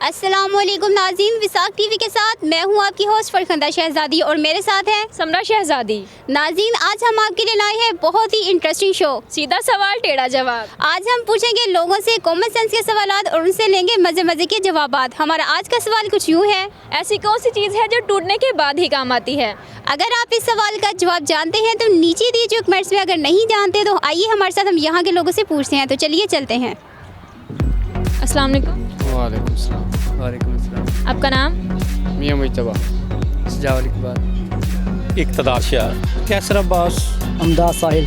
अस्सलामुअलैकुम नाज़रीन, विसाख टीवी के साथ मैं हूं आपकी होस्ट फरखंदा शहजादी और मेरे साथ है समरा शहजादी। नाज़रीन, आज हम आपके लिए लाए हैं बहुत ही इंटरेस्टिंग शो, सीधा सवाल टेढ़ा जवाब। आज हम पूछेंगे लोगों से कॉमन सेंस के सवालात और उनसे लेंगे मज़े मज़े के जवाबात। हमारा आज का सवाल कुछ यूँ है, ऐसी कौन सी चीज़ है जो टूटने के बाद ही काम आती है? अगर आप इस सवाल का जवाब जानते हैं तो नीचे दीजिए कमेंट्स में, अगर नहीं जानते तो आइए हमारे साथ हम यहाँ के लोगों से पूछते हैं। तो चलिए चलते हैं। अस्सलाम वालेकुम। वालेकुम सलाम। वालेकुम सलाम। आपका नाम? मियां मुजतबा। सजावल इकबाल। इक़्तिदार शाह। कैसर अब्बास। अमदाद साहिल।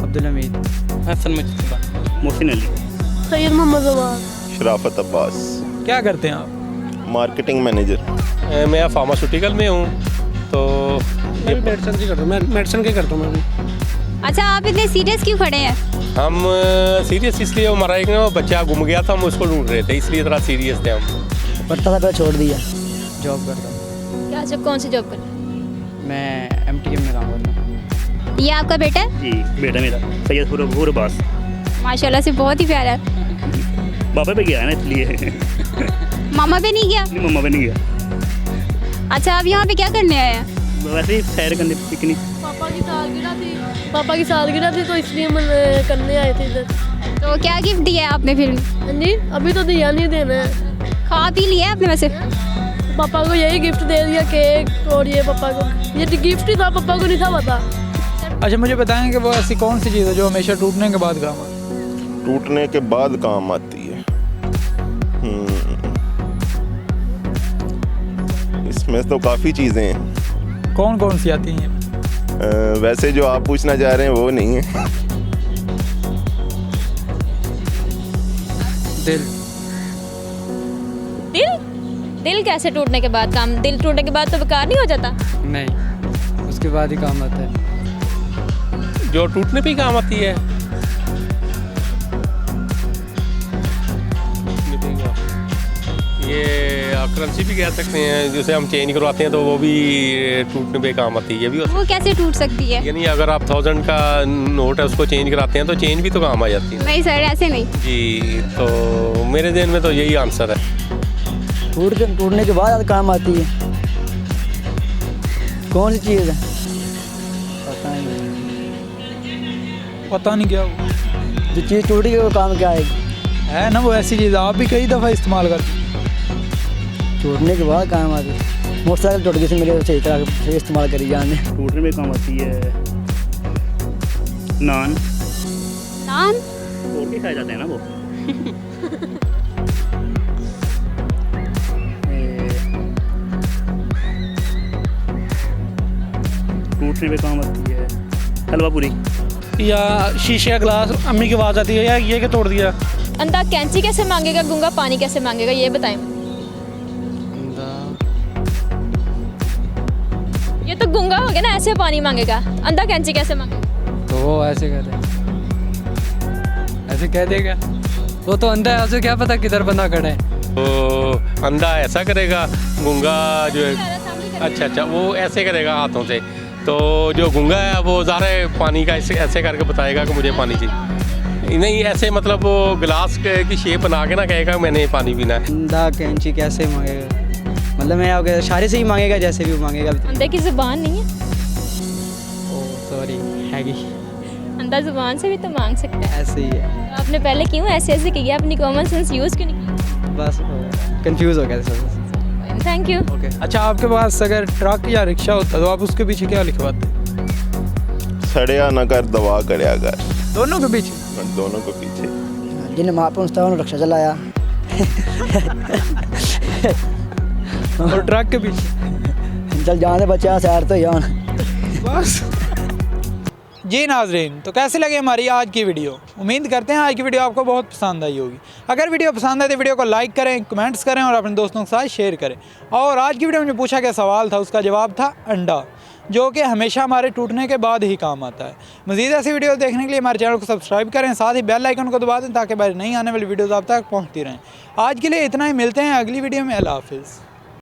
अब्दुल हमीद। हसन मुजतबा। मोहसिन अली। सैयद मोहम्मद जवाद। शराफत अब्बास। क्या करते हैं आप? Marketing manager. मैं फार्मास्यूटिकल में हूँ, तो मैं मेडिसिन की करता हूँ। मैं मेडिसिन के करता हूँ मैं भी। अच्छा, आप इतने सीरियस क्यों खड़े हैं? हम सीरियस इसलिए, हमारा एक ना बच्चा गुम गया था, हम उसको ढूंढ रहे थे, इसलिए थोड़ा सीरियस थे हम। पढ़ता था, छोड़ दिया। जॉब करता हूँ। क्या जब कौन सी जॉब कर? मैं MTM में काम करता हूँ। ये आपका बेटा है? जी बेटा मेरा सैयद हुर अब्बास। माशाल्लाह से बहुत ही प्यारा है। बाबा पे गया है ना, इसलिए। मामा पे नहीं गया? मम्मा पे नहीं गया। अच्छा, आप यहाँ पे क्या करने आए हैं? वैसे ही सैर करने, पिकनिक। पापा की सालगिरह थी तो इसलिए हम करने आए थे इधर। तो क्या गिफ्ट दिया है आपने फिर? हाँ जी, अभी तो दिया नहीं, देना है। खा पी लिया आपने वैसे? पापा को यही गिफ्ट दे दिया, केक, और ये पापा को ये गिफ्ट ही था, पापा को नहीं था पता। अच्छा, मुझे बताएं कि वो ऐसी कौन सी चीज़ है जो हमेशा टूटने के बाद काम आती है? टूटने के बाद काम आती है। इसमें तो काफ़ी चीज़ें हैं। कौन कौन सी आती हैं? वैसे जो आप पूछना चाह रहे हैं वो नहीं है। दिल। दिल? दिल कैसे टूटने के बाद काम? दिल टूटने के बाद तो बेकार नहीं हो जाता? नहीं, उसके बाद ही काम आता है। जो टूटने पे ही काम आती है। ये करेंसी भी कह सकते हैं, जिसे हम चेंज करवाते हैं तो वो भी टूटने पे काम आती है। ये भी वो कैसे टूट सकती है? यानी अगर आप 1000 का नोट है उसको चेंज कराते हैं तो चेंज भी तो काम आ जाती है। नहीं सर, ऐसे नहीं जी, तो मेरे ज़हन में तो यही आंसर है। टूटने के बाद काम आती है। कौन सी चीज़ है? पता नहीं क्या वो। जो चीज़ टूटी है वो काम क्या आएगी? है ना वो ऐसी चीज़, आप भी कई दफ़ा इस्तेमाल करते हैं। टूटने के बाद काम आती है। मोटरसाइकिल टूट गई थी मेरे, सही तरह से इस्तेमाल करी जाने। टूटने में काम आती है नान। नान? तोड़ के खाए जाते हैं ना वो। टूटने में काम आती है हलवा पूरी। या शीशे का गिलास, अम्मी की आवाज़ आती है या ये कि तोड़ दिया। अंधा कैंची कैसे मांगेगा, गूंगा पानी कैसे मांगेगा, ये बताएं। ये तो गूंगा हो गया ना, ऐसे पानी मांगेगा। अंधा कैंची कैसे मांगेगा? तो वो ऐसे कह दे, ऐसे कह देगा। वो तो अंधा है, उसे क्या पता किधर बंदा खड़ा है। तो अंधा ऐसा करेगा, गूंगा जो है अच्छा वो ऐसे करेगा हाथों से। तो जो गूंगा है वो ज़ाहिर पानी का ऐसे करके बताएगा कि मुझे पानी चाहिए। नहीं, ऐसे मतलब वो गिलास की शेप बना के ना कहेगा मैंने पानी पीना है। अंधा कैंची कैसे मांगेगा? मतलब मैं आपके इशारे से ही मांगेगा, जैसे भी मांगेगा। अंधे की जुबान नहीं है? ओह सॉरी, हैगी। अंधा जुबान से भी तो मांग सकता है। ऐसे ही है, तो आपने पहले क्यों ऐसे किया? अपनी कॉमन सेंस यूज़ क्यों नहीं की? बस कंफ्यूज हो गया था। Thank you. ओके, अच्छा, आपके पास अगर ट्रक या रिक्शा होता तो आप उसके पीछे क्या लिखवाते? सड़िया न कर दवा करया कर। दोनों के पीछे? दोनों को पीछे। जिन्हें वहाँ पर उन्होंने रक्षा चलाया। और ट्रक के पीछे? चल जाने बच्चा सैर तो जान। बस। जी नाजरीन, तो कैसे लगे हमारी आज की वीडियो? उम्मीद करते हैं आज की वीडियो आपको बहुत पसंद आई होगी। अगर वीडियो पसंद आए तो वीडियो को लाइक करें, कमेंट्स करें और अपने दोस्तों के साथ शेयर करें। और आज की वीडियो में जो पूछा गया सवाल था उसका जवाब था अंडा, जो कि हमेशा हमारे टूटने के बाद ही काम आता है। मज़ीद ऐसी वीडियो देखने के लिए हमारे चैनल को सब्सक्राइब करें, साथ ही बेल आइकन को दबा दें ताकि बाहर नहीं आने वाली वीडियोज़ आप तक पहुँचती रहें। आज के लिए इतना ही, मिलते हैं अगली वीडियो में। अल्लाह हाफिज़।